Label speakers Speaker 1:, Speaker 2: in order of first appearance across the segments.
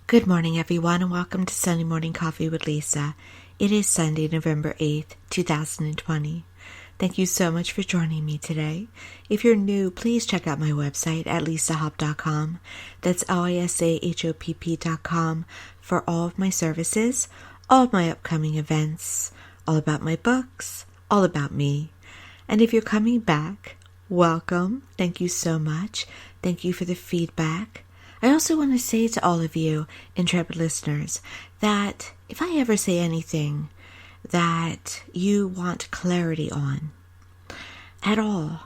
Speaker 1: Good morning, everyone, and welcome to Sunday Morning Coffee with Lisa. It is Sunday, November 8th, 2020. Thank you so much for joining me today. If you're new, please check out my website at lisahopp.com. That's lisahopp.com for all of my services, all of my upcoming events, all about my books, all about me. And if you're coming back, welcome. Thank you so much. Thank you for the feedback. I also want to say to all of you intrepid listeners that if I ever say anything that you want clarity on at all,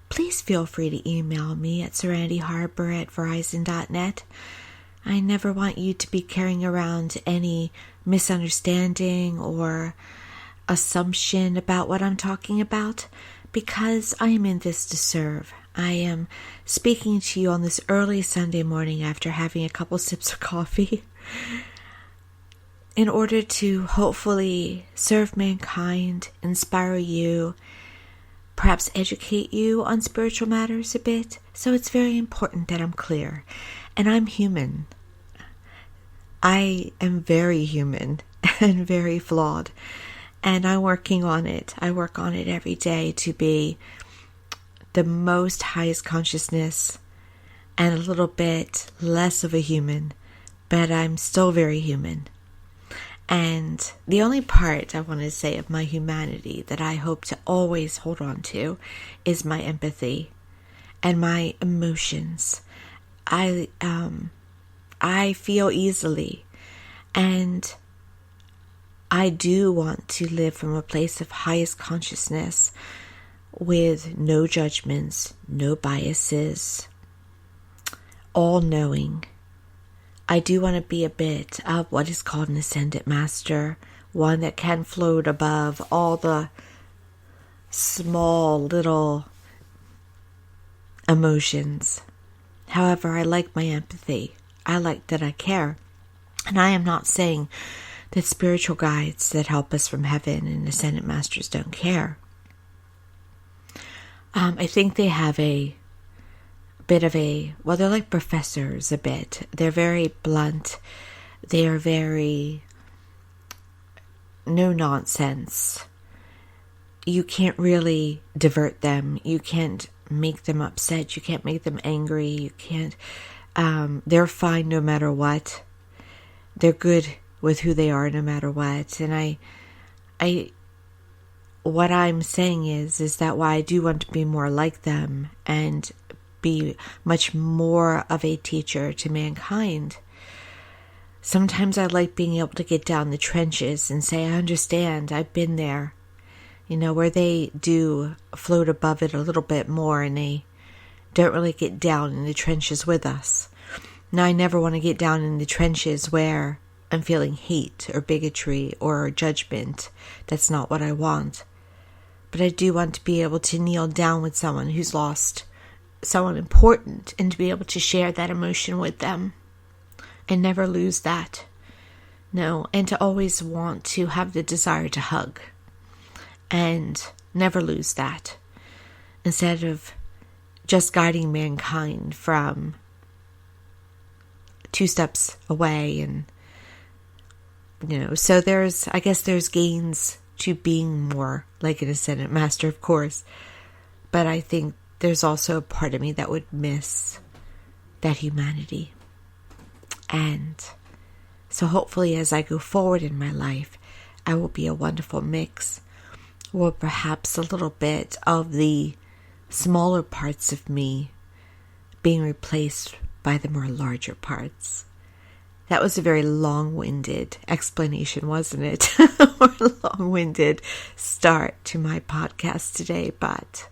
Speaker 1: please feel free to email me at serenityharbor@verizon.net. I never want you to be carrying around any misunderstanding or assumption about what I'm talking about, because I am in this to serve. I am speaking to you on this early Sunday morning after having a couple sips of coffee in order to hopefully serve mankind, inspire you, perhaps educate you on spiritual matters a bit. So it's very important that I'm clear. And I'm human. I am very human and very flawed. And I'm working on it. I work on it every day to be the most highest consciousness and a little bit less of a human, but I'm still very human. And the only part I want to say of my humanity that I hope to always hold on to is my empathy and my emotions. I feel easily, and I do want to live from a place of highest consciousness with no judgments, no biases, all-knowing. I do want to be a bit of what is called an ascendant master, one that can float above all the small little emotions. However, I like my empathy. I like that I care. And I am not saying that spiritual guides that help us from heaven and ascendant masters don't care. I think they have a bit of they're like professors a bit. They're very blunt. They are very no nonsense. You can't really divert them. You can't make them upset. You can't make them angry. You can't, they're fine no matter what. They're good with who they are no matter what. And what I'm saying is that why I do want to be more like them and be much more of a teacher to mankind. Sometimes I like being able to get down the trenches and say, I understand, I've been there. Where they do float above it a little bit more and they don't really get down in the trenches with us. Now, I never want to get down in the trenches where I'm feeling hate or bigotry or judgment. That's not what I want. But I do want to be able to kneel down with someone who's lost someone important and to be able to share that emotion with them and never lose that. No, and to always want to have the desire to hug and never lose that, instead of just guiding mankind from 2 steps away. And so there's gains to being more like an ascendant master, of course. But I think there's also a part of me that would miss that humanity. And so hopefully as I go forward in my life, I will be a wonderful mix, or perhaps a little bit of the smaller parts of me being replaced by the more larger parts. That was a very long-winded explanation, wasn't it? Or a long-winded start to my podcast today, but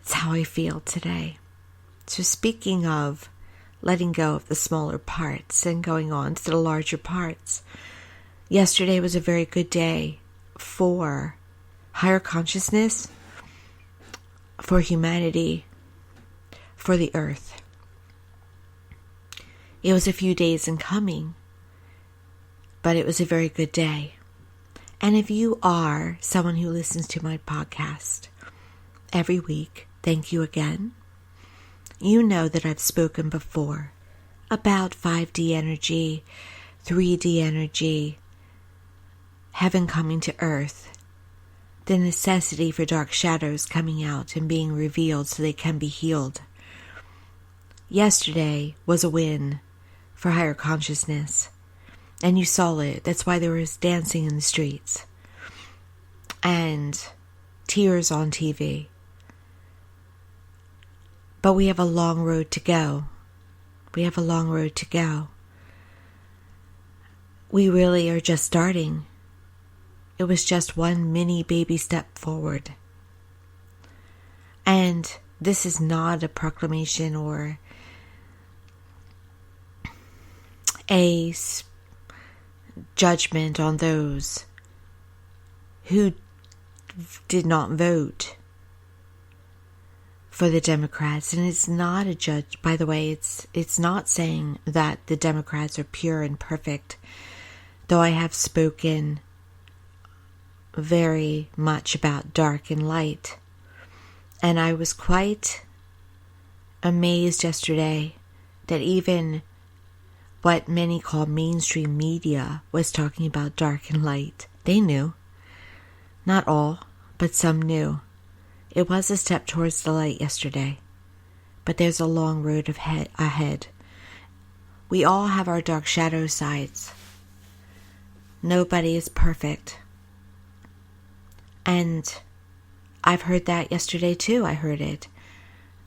Speaker 1: it's how I feel today. So speaking of letting go of the smaller parts and going on to the larger parts, yesterday was a very good day for higher consciousness, for humanity, for the earth. It was a few days in coming, but it was a very good day. And if you are someone who listens to my podcast every week, thank you again. You know that I've spoken before about 5D energy, 3D energy, heaven coming to earth, the necessity for dark shadows coming out and being revealed so they can be healed. Yesterday was a win for higher consciousness, and you saw it. That's why there was dancing in the streets and tears on TV. But we have a long road to go. We have a long road to go. We really are just starting. It was just one mini baby step forward. And this is not a proclamation or a judgment on those who did not vote for the Democrats. And it's not a judge, by the way, it's not saying that the Democrats are pure and perfect, though I have spoken very much about dark and light. And I was quite amazed yesterday that even what many call mainstream media was talking about dark and light. They knew. Not all, but some knew. It was a step towards the light yesterday, but there's a long road ahead. We all have our dark shadow sides. Nobody is perfect. And I've heard that yesterday too. I heard it.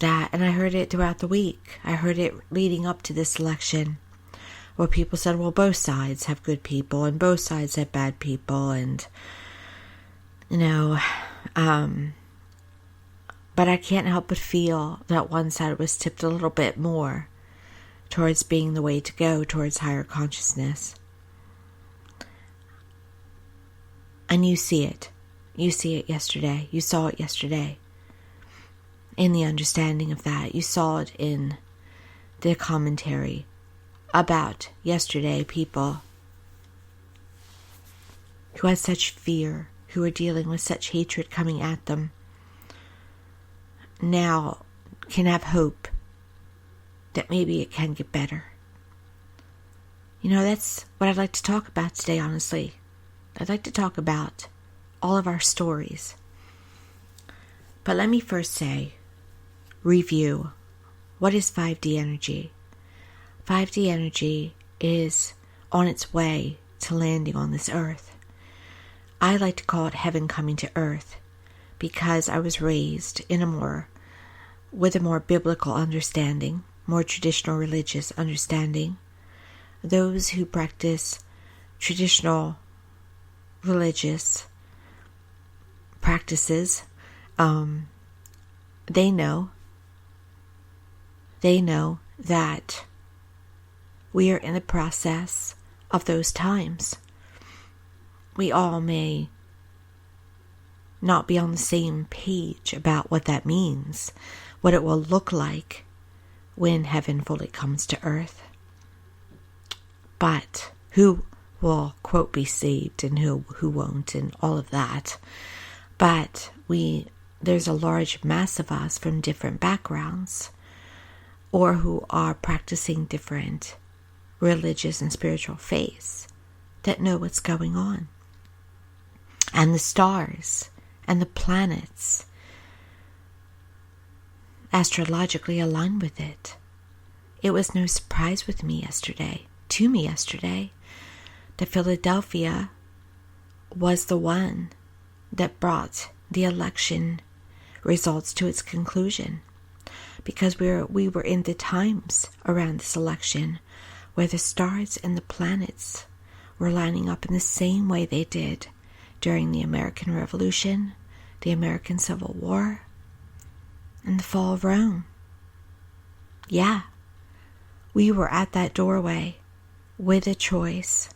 Speaker 1: And I heard it throughout the week. I heard it leading up to this election, where people said, well, both sides have good people and both sides have bad people, and but I can't help but feel that one side was tipped a little bit more towards being the way to go, towards higher consciousness. And you see it. You see it yesterday. You saw it yesterday. In the understanding of that. You saw it in the commentary about yesterday, people who had such fear, who are dealing with such hatred coming at them, now can have hope that maybe it can get better. That's what I'd like to talk about today, honestly. I'd like to talk about all of our stories. But let me first say, review, what is 5D energy? 5D energy is on its way to landing on this earth. I like to call it heaven coming to earth, because I was raised with a more biblical understanding, more traditional religious understanding. Those who practice traditional religious practices, they know that we are in the process of those times. We all may not be on the same page about what that means, what it will look like when heaven fully comes to earth. But who will, quote, be saved and who won't, and all of that. But there's a large mass of us from different backgrounds, or who are practicing different religious and spiritual faiths, that know what's going on. And the stars and the planets astrologically align with it. It was no surprise to me yesterday, that Philadelphia was the one that brought the election results to its conclusion. Because we were in the times around this election where the stars and the planets were lining up in the same way they did during the American Revolution, the American Civil War, and the fall of Rome. Yeah, we were at that doorway with a choice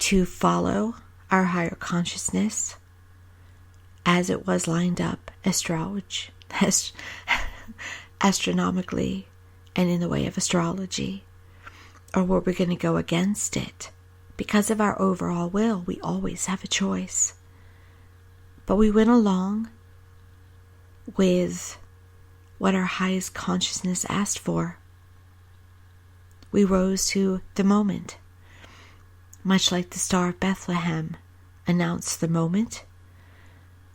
Speaker 1: to follow our higher consciousness as it was lined up astronomically and in the way of astrology, or were we going to go against it? Because of our overall will, we always have a choice. But we went along with what our highest consciousness asked for. We rose to the moment. Much like the Star of Bethlehem announced the moment,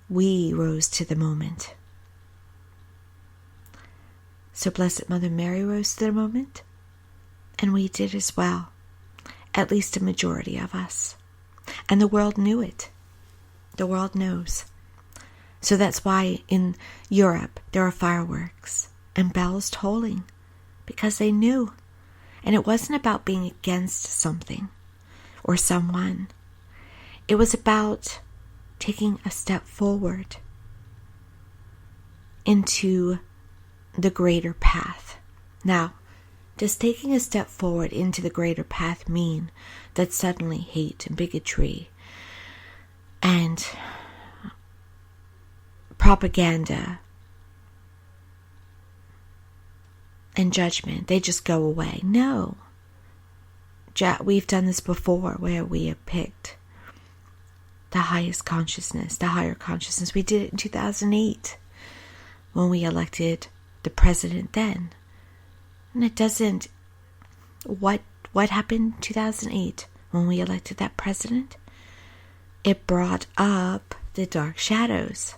Speaker 1: we rose to the moment. So Blessed Mother Mary rose to the moment, and we did as well, at least a majority of us. And the world knew it. The world knows. So that's why in Europe there are fireworks and bells tolling, because they knew. And it wasn't about being against something or someone. It was about taking a step forward into the greater path. Now, does taking a step forward into the greater path mean that suddenly hate and bigotry and propaganda and judgment, they just go away? No. We've done this before, where we have picked the highest consciousness, the higher consciousness. We did it in 2008 when we elected the president then. And it doesn't... What happened in 2008 when we elected that president? It brought up the dark shadows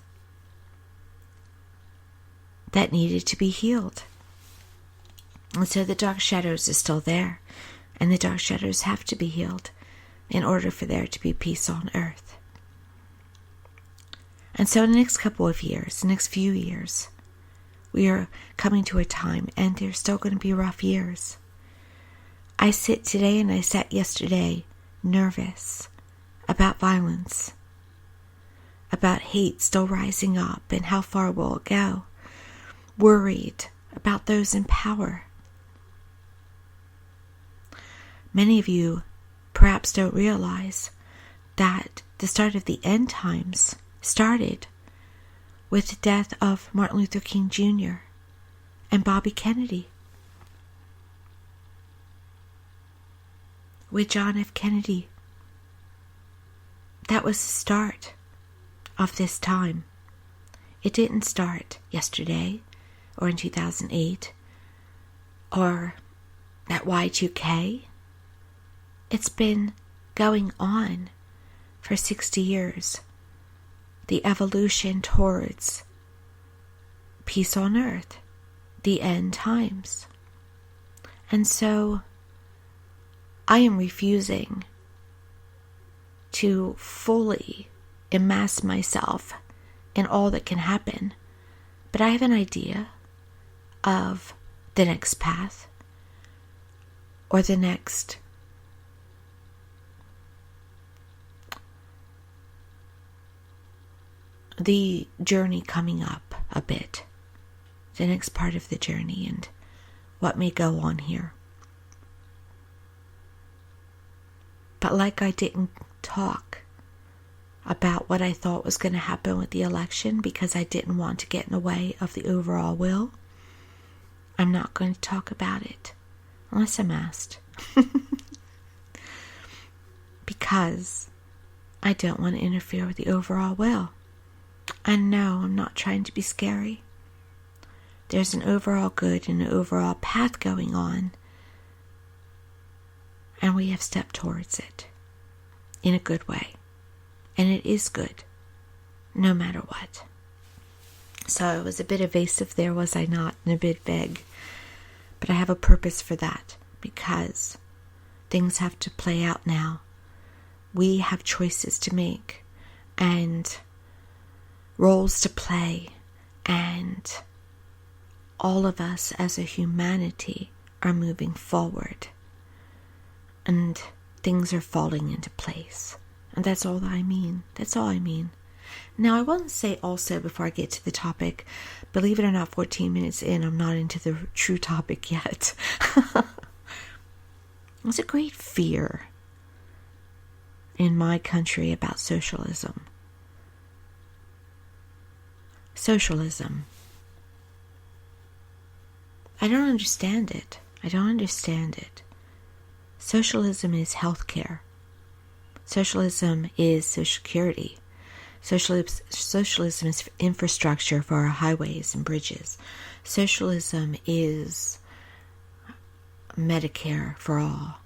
Speaker 1: that needed to be healed. And so the dark shadows are still there. And the dark shadows have to be healed in order for there to be peace on earth. And so in the next couple of years, the next few years, we are coming to a time, and there's still going to be rough years. I sit today, and I sat yesterday, nervous about violence, about hate still rising up, and how far will it go? Worried about those in power. Many of you perhaps don't realize that the start of the end times started with the death of Martin Luther King Jr. and Bobby Kennedy. With John F. Kennedy. That was the start of this time. It didn't start yesterday or in 2008 or at Y2K. It's been going on for 60 years. The evolution towards peace on earth, the end times. And so I am refusing to fully immerse myself in all that can happen, but I have an idea of the next path or the next the journey coming up a bit, the next part of the journey and what may go on here. But like I didn't talk about what I thought was going to happen with the election because I didn't want to get in the way of the overall will, I'm not going to talk about it unless I'm asked. Because I don't want to interfere with the overall will. And no, I'm not trying to be scary. There's an overall good and an overall path going on. And we have stepped towards it in a good way. And it is good, no matter what. So I was a bit evasive there, was I not? And a bit vague. But I have a purpose for that, because things have to play out now. We have choices to make and roles to play, and all of us as a humanity are moving forward, and things are falling into place. And that's all that I mean. That's all I mean. Now, I want to say also, before I get to the topic, believe it or not, 14 minutes in, I'm not into the true topic yet. There's a great fear in my country about socialism. Socialism. I don't understand it. I don't understand it. Socialism is healthcare. Socialism is social security. Socialism is infrastructure for our highways and bridges. Socialism is Medicare for all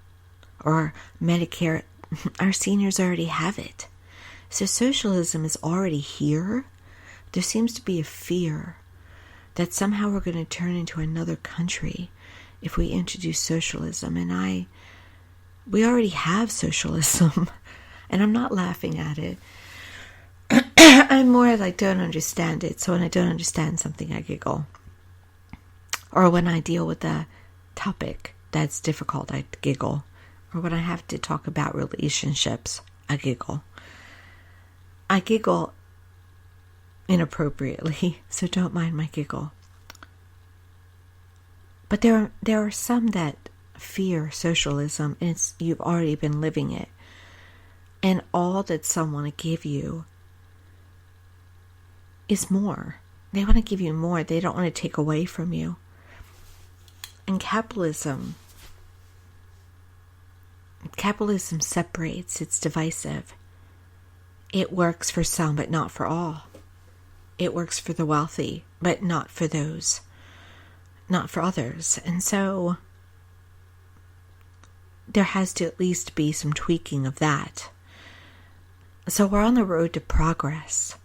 Speaker 1: or Medicare. Our seniors already have it. So socialism is already here. There seems to be a fear that somehow we're going to turn into another country if we introduce socialism. And we already have socialism. And I'm not laughing at it. I'm more like, don't understand it. So when I don't understand something, I giggle. Or when I deal with a topic that's difficult, I giggle. Or when I have to talk about relationships, I giggle. I giggle inappropriately, so don't mind my giggle. But there are some that fear socialism, and you've already been living it. And all that some want to give you is more. They want to give you more. They don't want to take away from you. And capitalism separates. It's divisive. It works for some, but not for all. It works for the wealthy, but not for those, not for others. And so there has to at least be some tweaking of that. So we're on the road to progress.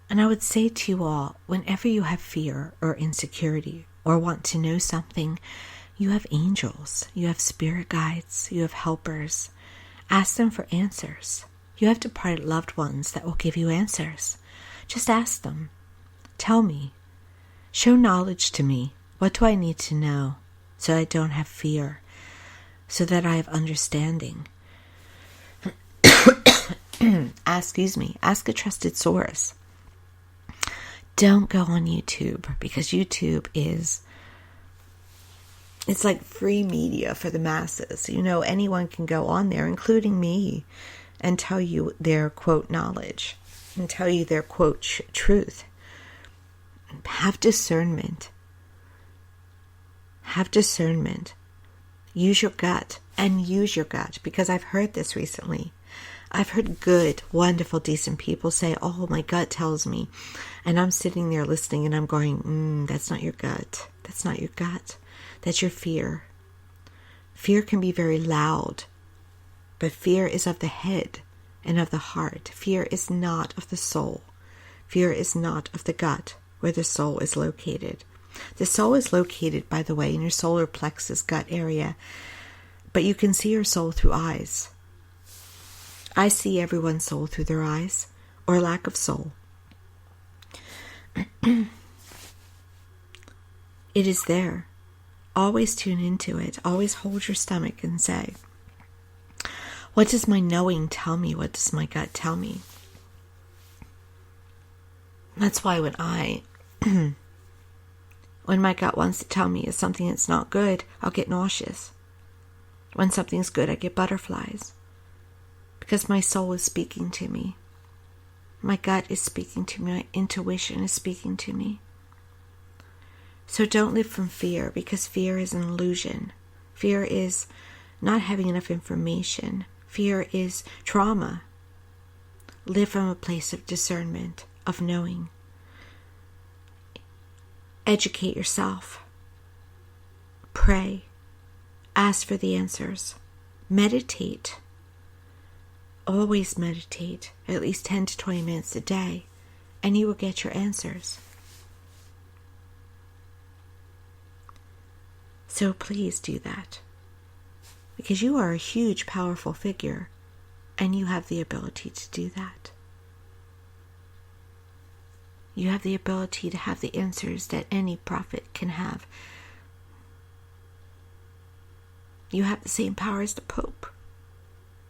Speaker 1: And I would say to you all, whenever you have fear or insecurity or want to know something, you have angels, you have spirit guides, you have helpers. Ask them for answers. You have departed loved ones that will give you answers. Just ask them. Tell me. Show knowledge to me. What do I need to know so I don't have fear, so that I have understanding? Ask a trusted source. Don't go on YouTube, because YouTube it's like free media for the masses. Anyone can go on there, including me, and tell you their quote knowledge and tell you their quote truth. Have discernment. Have discernment. Use your gut, and use your gut, because I've heard this recently. I've heard good, wonderful, decent people say, oh, my gut tells me. And I'm sitting there listening and I'm going, that's not your gut. That's not your gut. That's your fear. Fear can be very loud, but fear is of the head and of the heart. Fear is not of the soul. Fear is not of the gut, where the soul is located. The soul is located, by the way, in your solar plexus gut area, but you can see your soul through eyes. I see everyone's soul through their eyes, or lack of soul. It is there. Always tune into it. Always hold your stomach and say, what does my knowing tell me? What does my gut tell me? That's why when my gut wants to tell me is something that's not good, I'll get nauseous. When something's good, I get butterflies. Because my soul is speaking to me. My gut is speaking to me. My intuition is speaking to me. So don't live from fear, because fear is an illusion. Fear is not having enough information. Fear is trauma. Live from a place of discernment, of knowing. Educate yourself. Pray. Ask for the answers. Meditate. Always meditate, at least 10 to 20 minutes a day, and you will get your answers. So please do that, because you are a huge, powerful figure, and you have the ability to do that. You have the ability to have the answers that any prophet can have. You have the same power as the Pope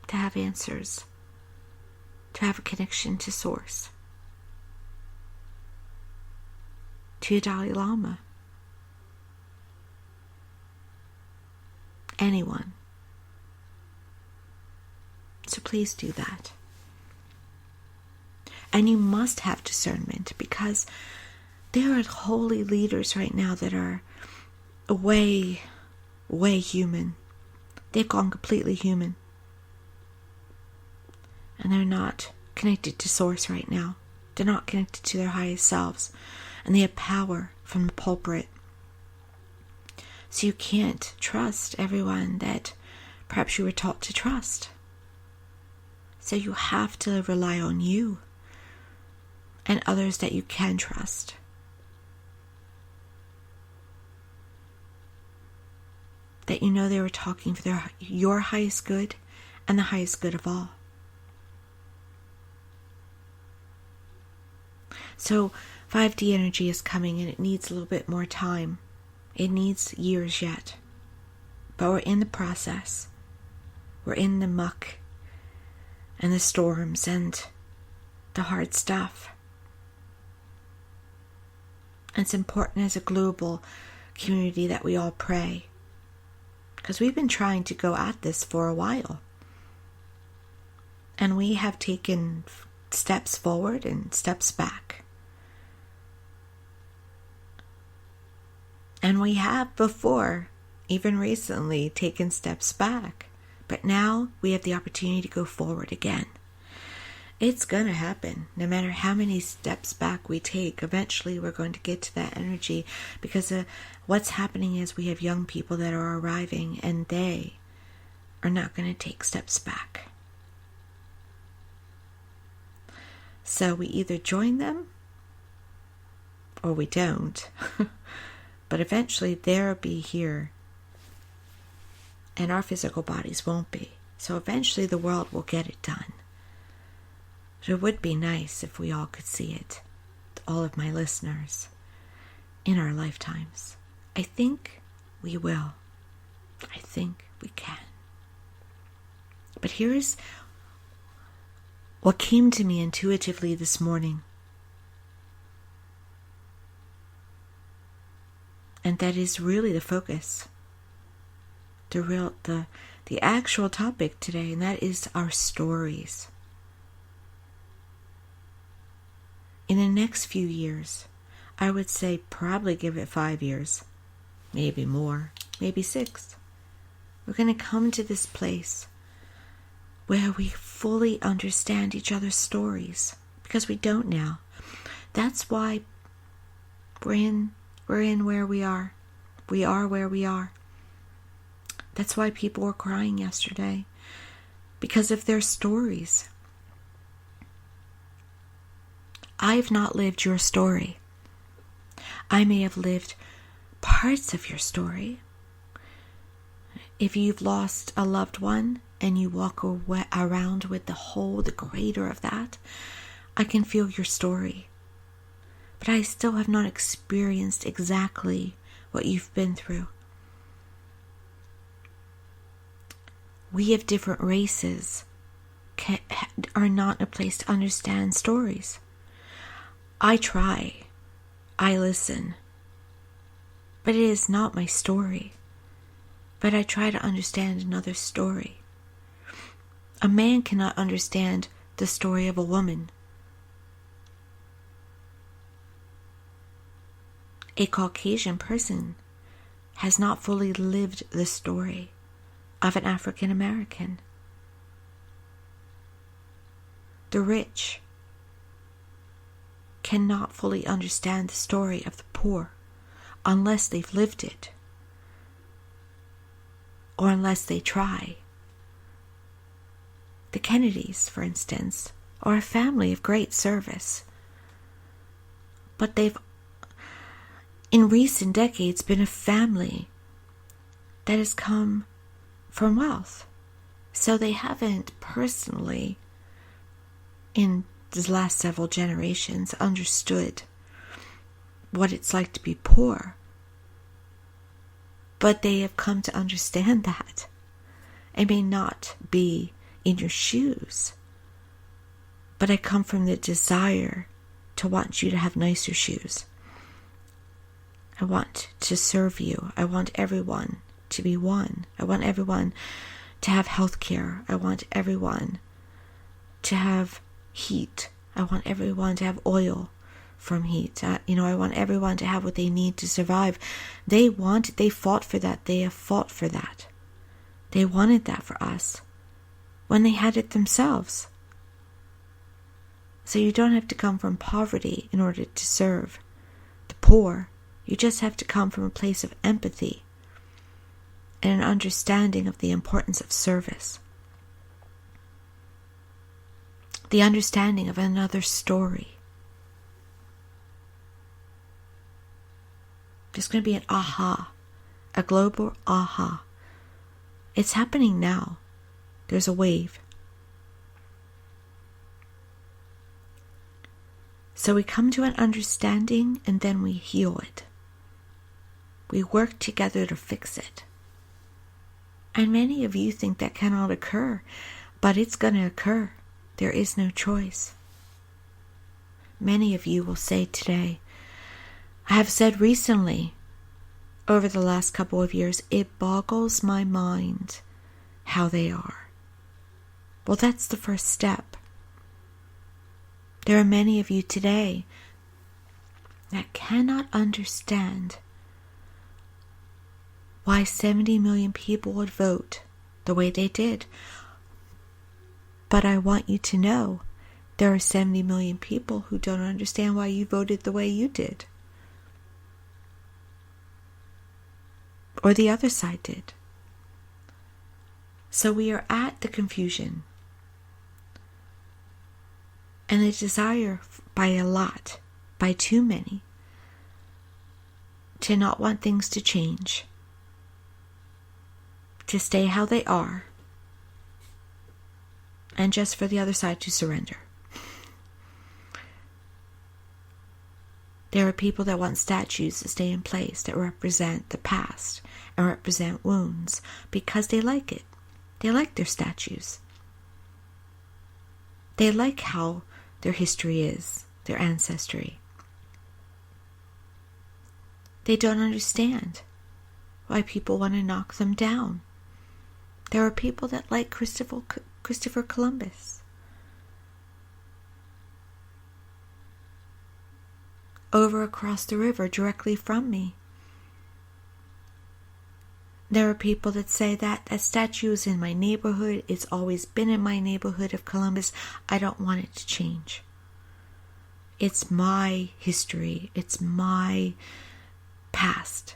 Speaker 1: to have answers, to have a connection to Source, to a Dalai Lama, anyone. So please do that. And you must have discernment, because there are holy leaders right now that are way human. They've gone completely human. And they're not connected to Source right now. They're not connected to their highest selves. And they have power from the pulpit So you can't trust everyone that perhaps you were taught to trust. So you have to rely on you and others that you can trust. That you know they were talking for your highest good and the highest good of all. So 5D energy is coming and it needs a little bit more time. It needs years yet. But we're in the process. We're in the muck and the storms and the hard stuff. And it's important as a global community that we all pray. Because we've been trying to go at this for a while. And we have taken steps forward and steps back. And we have before, even recently, taken steps back. But now we have the opportunity to go forward again. It's going to happen. No matter how many steps back we take, eventually we're going to get to that energy. Because what's happening is we have young people that are arriving and they are not going to take steps back. So we either join them or we don't. But eventually they'll be here and our physical bodies won't be. So eventually the world will get it done. It would be nice if we all could see it, all of my listeners, in our lifetimes. I think we will. I think we can. But here's what came to me intuitively this morning. And that is really the focus. The actual topic today, and that is our stories. In the next few years, I would say probably give it 5 years, maybe more, maybe 6. We're going to come to this place where we fully understand each other's stories, because we don't now. That's why we're in where we are. We are where we are. That's why people were crying yesterday, because of their stories. I've not lived your story. I may have lived parts of your story. If you've lost a loved one and you walk around with the greater of that, I can feel your story. But I still have not experienced exactly what you've been through. We of different races are not in a place to understand stories. I try. I listen. But it is not my story. But I try to understand another story. A man cannot understand the story of a woman. A Caucasian person has not fully lived the story of an African American. The rich cannot fully understand the story of the poor unless they've lived it, or unless they try. The Kennedys, for instance, are a family of great service, but they've in recent decades been a family that has come from wealth. So they haven't personally, in the last several generations, understood what it's like to be poor. But they have come to understand that. I may not be in your shoes, but I come from the desire to want you to have nicer shoes. I want to serve you. I want everyone to be one. I want everyone to have health care. I want everyone to have heat. I want everyone to have oil from heat. I want everyone to have what they need to survive. They fought for that. They have fought for that. They wanted that for us when they had it themselves. So you don't have to come from poverty in order to serve the poor. You just have to come from a place of empathy and an understanding of the importance of service. The understanding of another story. There's going to be an aha, a global aha. It's happening now. There's a wave. So we come to an understanding and then we heal it. We work together to fix it. And many of you think that cannot occur, but it's going to occur. There is no choice. Many of you will say today, I have said recently, over the last couple of years, it boggles my mind how they are. Well, that's the first step. There are many of you today that cannot understand why 70 million people would vote the way they did. But I want you to know there are 70 million people who don't understand why you voted the way you did. Or the other side did. So we are at the confusion and the desire by a lot, by too many, to not want things to change, to stay how they are, and just for the other side to surrender. There are people that want statues to stay in place that represent the past and represent wounds because they like it. They like their statues. They like how their history is, their ancestry. They don't understand why people want to knock them down. There are people that like Christopher Columbus. Over across the river, directly from me. There are people that say that statue is in my neighborhood. It's always been in my neighborhood of Columbus. I don't want it to change. It's my history. It's my past.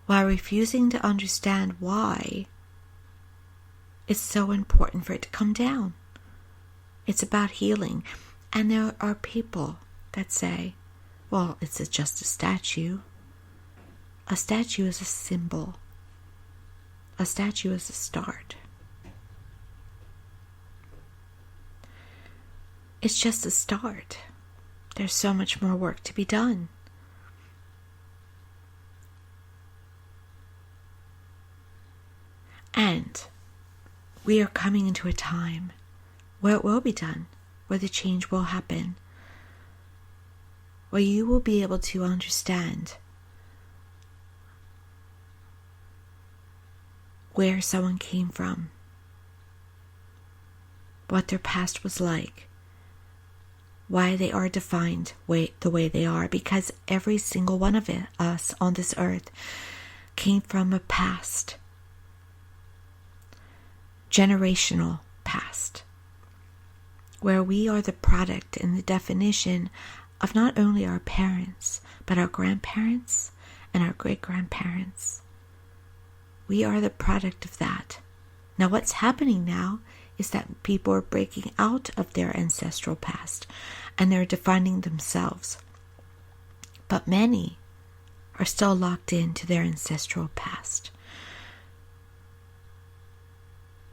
Speaker 1: While refusing to understand why it's so important for it to come down. It's about healing. And there are people that say, well, it's just a statue. A statue is a symbol. A statue is a start. It's just a start. There's so much more work to be done. And we are coming into a time where it will be done, where the change will happen, where you will be able to understand where someone came from, what their past was like, why they are defined the way they are, because every single one of us on this earth came from a past, generational past, where we are the product and the definition of not only our parents, but our grandparents and our great-grandparents. We are the product of that. Now what's happening now is that people are breaking out of their ancestral past and they're defining themselves. But many are still locked into their ancestral past.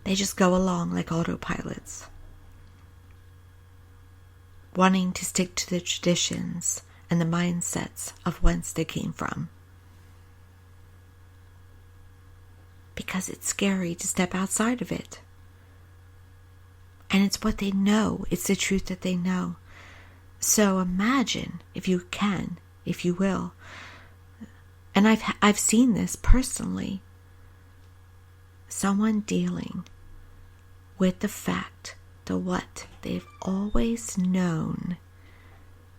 Speaker 1: They just go along like autopilots, wanting to stick to the traditions and the mindsets of whence they came from. Because it's scary to step outside of it. And it's what they know. It's the truth that they know. So imagine, if you can, if you will, and I've seen this personally, someone dealing with the fact that what they've always known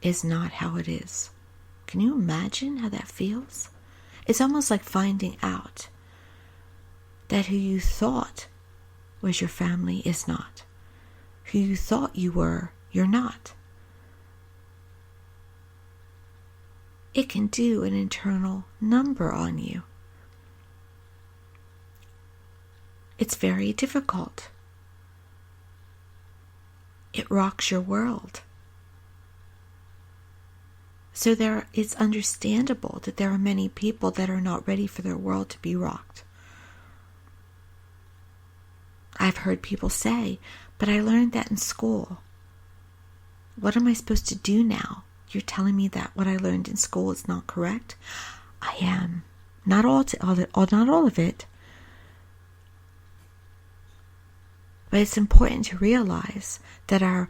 Speaker 1: is not how it is. Can you imagine how that feels? It's almost like finding out that who you thought was your family is not. Who you thought you were, you're not. it can do an internal number on you. It's very difficult. It rocks your world. So it's understandable that there are many people that are not ready for their world to be rocked. I've heard people say, but I learned that in school. What am I supposed to do now? You're telling me that what I learned in school is not correct? I am. Not all of it. But it's important to realize that our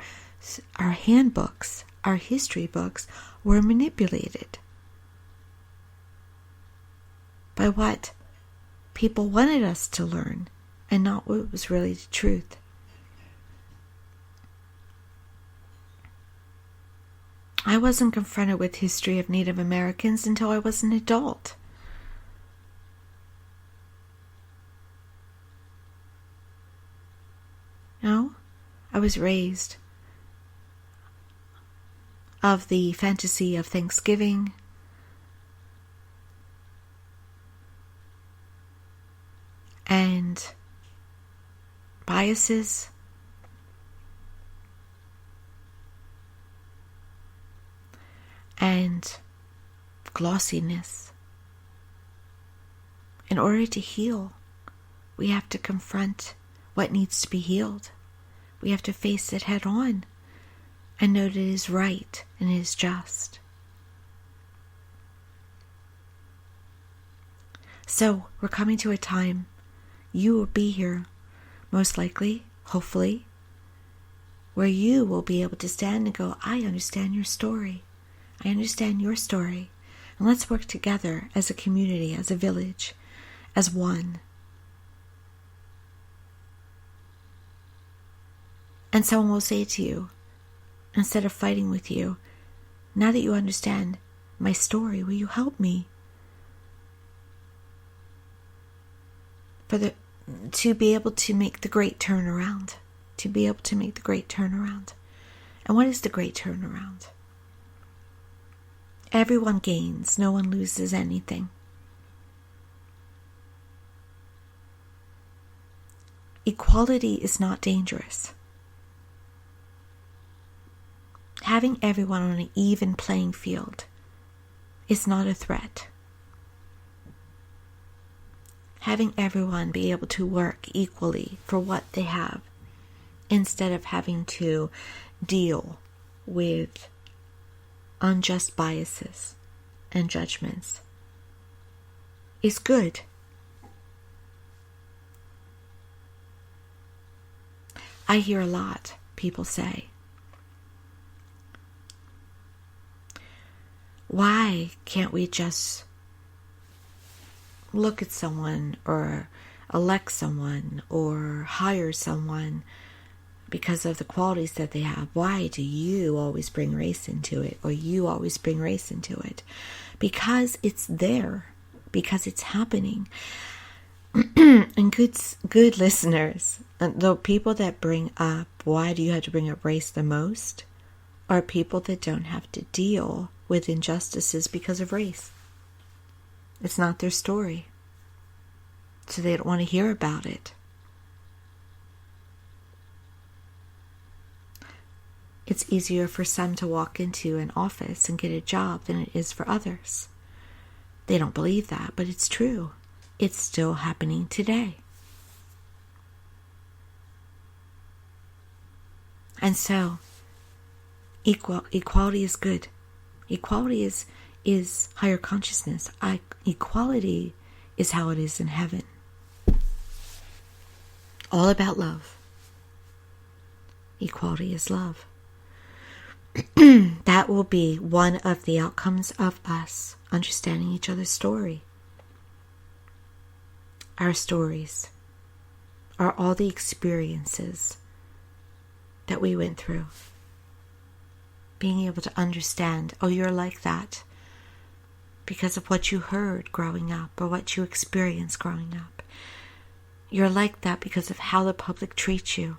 Speaker 1: handbooks, our history books, were manipulated by what people wanted us to learn and not what was really the truth. I wasn't confronted with history of Native Americans until I was an adult. No, I was raised of the fantasy of Thanksgiving, and biases, and glossiness. In order to heal, we have to confront what needs to be healed. We have to face it head on and know that it is right and it is just. So we're coming to a time, you will be here, most likely, hopefully, where you will be able to stand and go, I understand your story. I understand your story. And let's work together as a community, as a village, as one. And someone will say to you, instead of fighting with you, now that you understand my story, will you help me? To be able to make the great turnaround. To be able to make the great turnaround. And what is the great turnaround? Everyone gains. No one loses anything. Equality is not dangerous. Having everyone on an even playing field is not a threat. Having everyone be able to work equally for what they have, instead of having to deal with unjust biases and judgments, is good. I hear a lot people say, why can't we just look at someone or elect someone or hire someone because of the qualities that they have? Why do you always bring race into it, or you always bring race into it? Because it's there, because it's happening. And good listeners, the people that bring up, why do you have to bring up race the most, are people that don't have to deal with injustices because of race. It's not their story, so they don't want to hear about it. It's easier for some to walk into an office and get a job than it is for others. They don't believe that, but it's true. It's still happening today. And so, equality is good. Equality is higher consciousness. Equality is how it is in heaven. All about love. Equality is love. That will be one of the outcomes of us understanding each other's story. Our stories are all the experiences that we went through. Being able to understand, oh, you're like that because of what you heard growing up or what you experienced growing up. You're like that because of how the public treats you.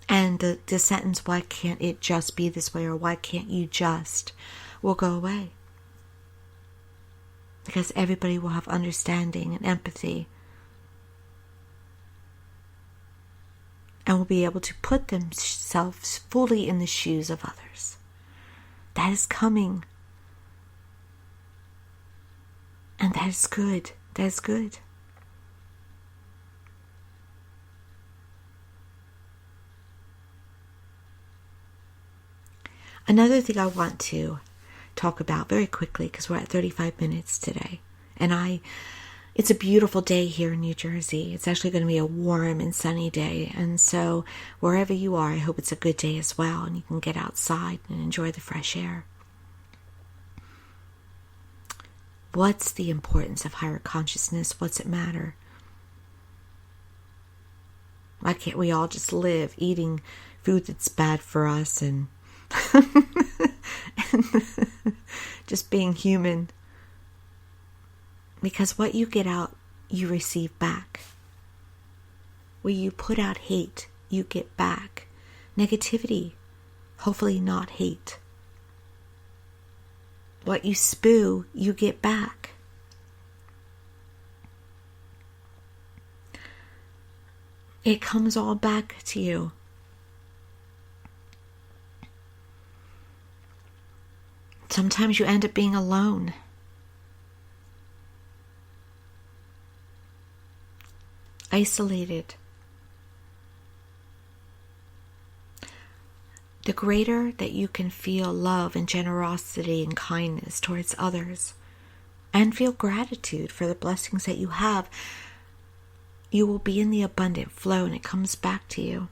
Speaker 1: And the sentence, why can't it just be this way, or why can't you just, will go away. Because everybody will have understanding and empathy. And will be able to put themselves fully in the shoes of others. That is coming. And that is good. That is good. Another thing I want to talk about very quickly, because we're at 35 minutes today. And it's a beautiful day here in New Jersey. It's actually going to be a warm and sunny day. And so wherever you are, I hope it's a good day as well. And you can get outside and enjoy the fresh air. What's the importance of higher consciousness? What's it matter? Why can't we all just live eating food that's bad for us and just being human? Because what you get out, you receive back. Where you put out hate, you get back negativity, hopefully not hate. What you spew, you get back. It comes all back to you. Sometimes you end up being alone. Isolated. The greater that you can feel love and generosity and kindness towards others, and feel gratitude for the blessings that you have, you will be in the abundant flow, and it comes back to you.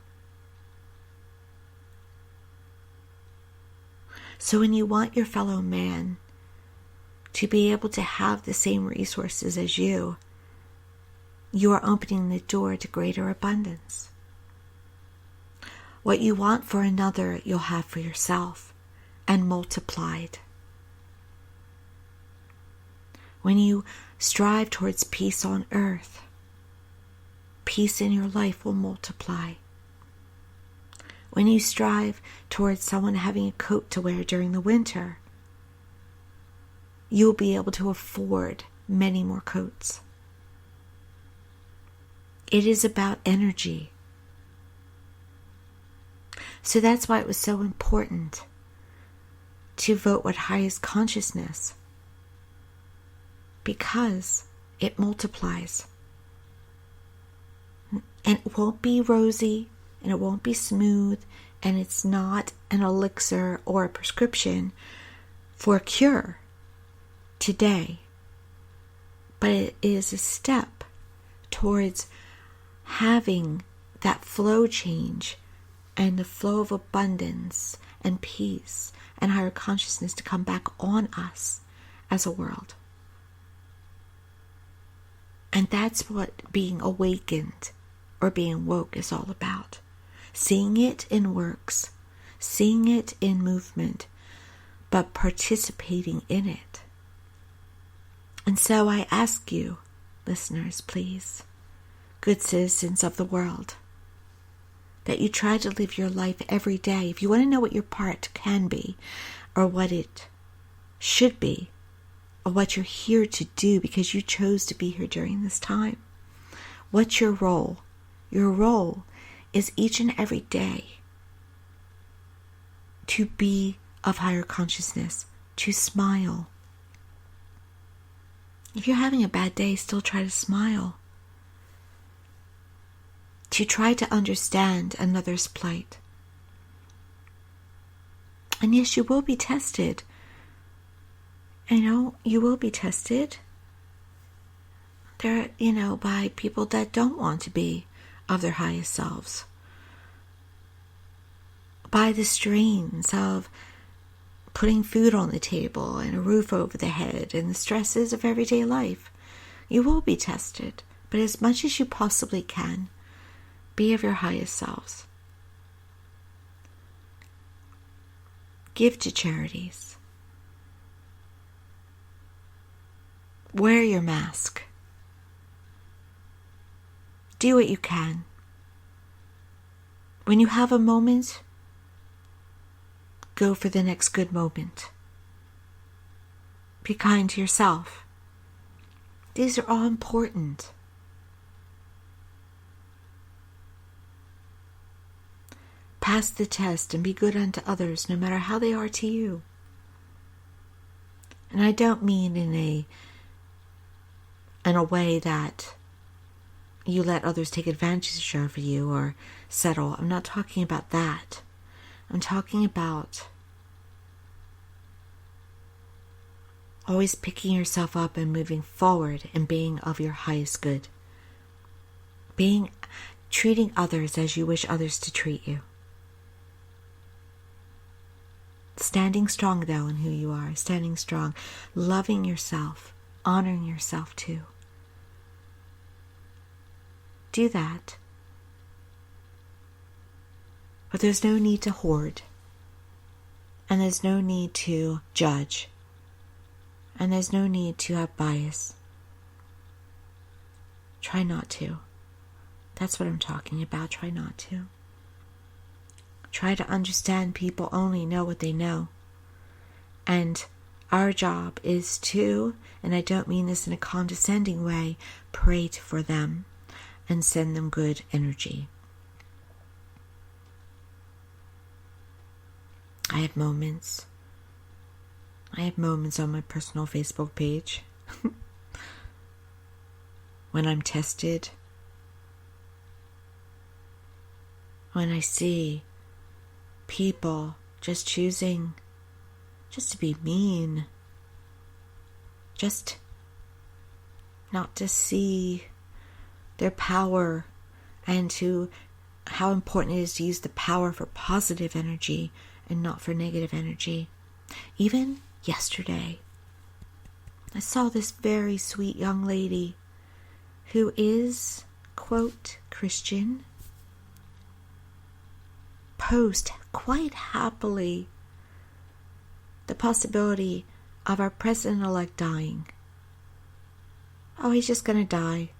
Speaker 1: So when you want your fellow man to be able to have the same resources as you are opening the door to greater abundance. What you want for another, you'll have for yourself, and multiplied. When you strive towards peace on earth, peace in your life will multiply. When you strive towards someone having a coat to wear during the winter, you'll be able to afford many more coats. It is about energy. So that's why it was so important to vote with highest consciousness, because it multiplies. And it won't be rosy, and it won't be smooth, and it's not an elixir or a prescription for a cure today. But it is a step towards having that flow change and the flow of abundance and peace and higher consciousness to come back on us as a world. And that's what being awakened or being woke is all about. Seeing it in works, seeing it in movement, but participating in it. And so I ask you, listeners, please, good citizens of the world, that you try to live your life every day. If you want to know what your part can be, or what it should be, or what you're here to do because you chose to be here during this time, what's your role? Your role is each and every day to be of higher consciousness, to smile. If you're having a bad day, still try to smile. To try to understand another's plight. And yes, you will be tested. You will be tested. By people that don't want to be of their highest selves. By the strains of putting food on the table and a roof over the head and the stresses of everyday life. You will be tested, but as much as you possibly can, be of your highest selves. Give to charities. Wear your mask. Do what you can. When you have a moment, go for the next good moment. Be kind to yourself. These are all important. Pass the test and be good unto others, no matter how they are to you. And I don't mean in a way that you let others take advantage of you or settle. I'm not talking about that. I'm talking about always picking yourself up and moving forward and being of your highest good. Treating others as you wish others to treat you. Standing strong, though, in who you are. Standing strong. Loving yourself. Honoring yourself, too. Do that. But there's no need to hoard. And there's no need to judge. And there's no need to have bias. Try not to. That's what I'm talking about. Try not to. Try to understand people only know what they know. And our job is to, and I don't mean this in a condescending way, pray for them and send them good energy. I have moments on my personal Facebook page when I'm tested, when I see people just choosing just to be mean, just not to see their power and to how important it is to use the power for positive energy and not for negative energy. Even yesterday, I saw this very sweet young lady who is, quote, Christian, post quite happily the possibility of our president-elect dying. Oh, he's just going to die.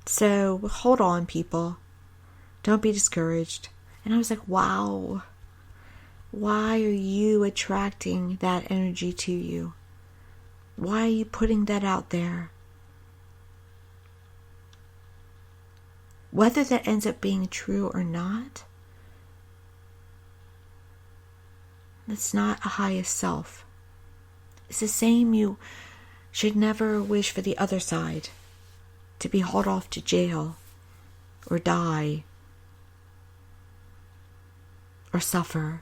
Speaker 1: So hold on, people. Don't be discouraged. And I was like, wow. Why are you attracting that energy to you? Why are you putting that out there? Whether that ends up being true or not, that's not a highest self. It's the same. You should never wish for the other side, to be hauled off to jail or die or suffer.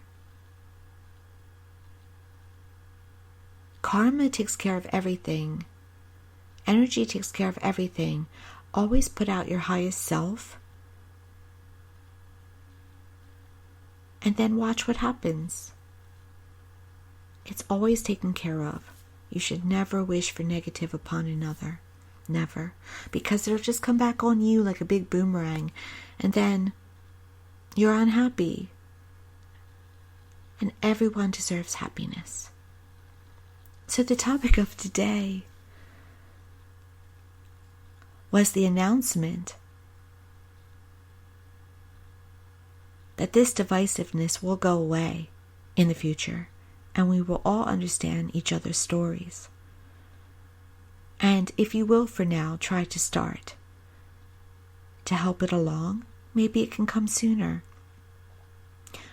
Speaker 1: Karma takes care of everything. Energy takes care of everything. Always put out your highest self and then watch what happens. It's always taken care of. You should never wish for negative upon another. Never. Because it'll just come back on you like a big boomerang. And then you're unhappy. And everyone deserves happiness. So the topic of today was the announcement that this divisiveness will go away in the future. And we will all understand each other's stories. And if you will for now try to start to help it along, maybe it can come sooner.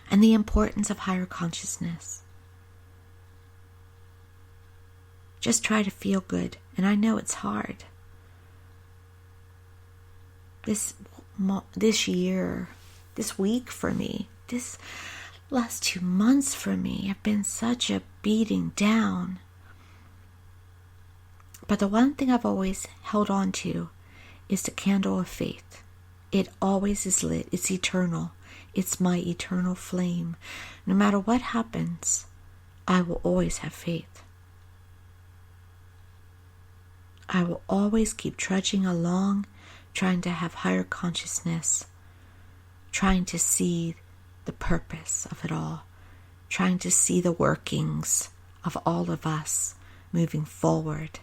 Speaker 1: And the importance of higher consciousness. Just try to feel good. And I know it's hard. This year, this week for me, this last 2 months for me have been such a beating down. But the one thing I've always held on to is the candle of faith. It always is lit. It's eternal. It's my eternal flame. No matter what happens, I will always have faith. I will always keep trudging along, trying to have higher consciousness, trying to see the purpose of it all, trying to see the workings of all of us moving forward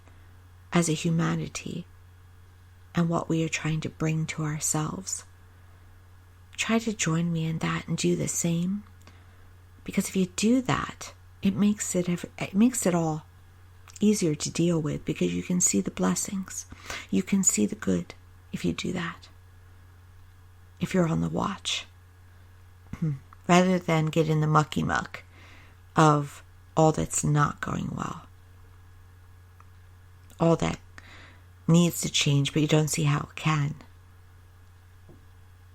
Speaker 1: as a humanity and what we are trying to bring to ourselves. try to join me in that and do the same. Because if you do that, it makes it all easier to deal with, because you can see the blessings. You can see the good if you do that. If you're on the watch. Rather than get in the mucky muck of all that's not going well. All that needs to change, but you don't see how it can.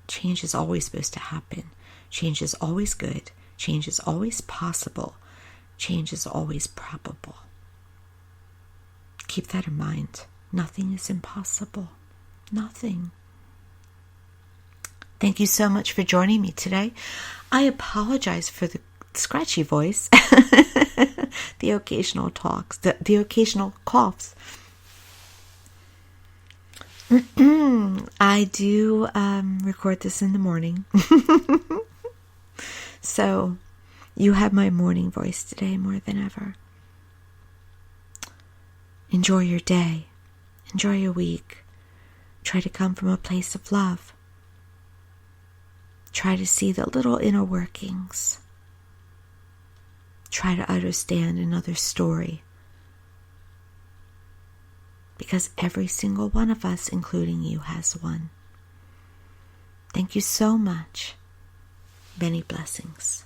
Speaker 1: Change is always supposed to happen. Change is always good. Change is always possible. Change is always probable. Keep that in mind. Nothing is impossible. Nothing. Thank you so much for joining me today. I apologize for the scratchy voice, the occasional talks, the occasional coughs. I do record this in the morning. So you have my morning voice today more than ever. Enjoy your day. Enjoy your week. Try to come from a place of love. Try to see the little inner workings. Try to understand another's story. Because every single one of us, including you, has one. Thank you so much. Many blessings.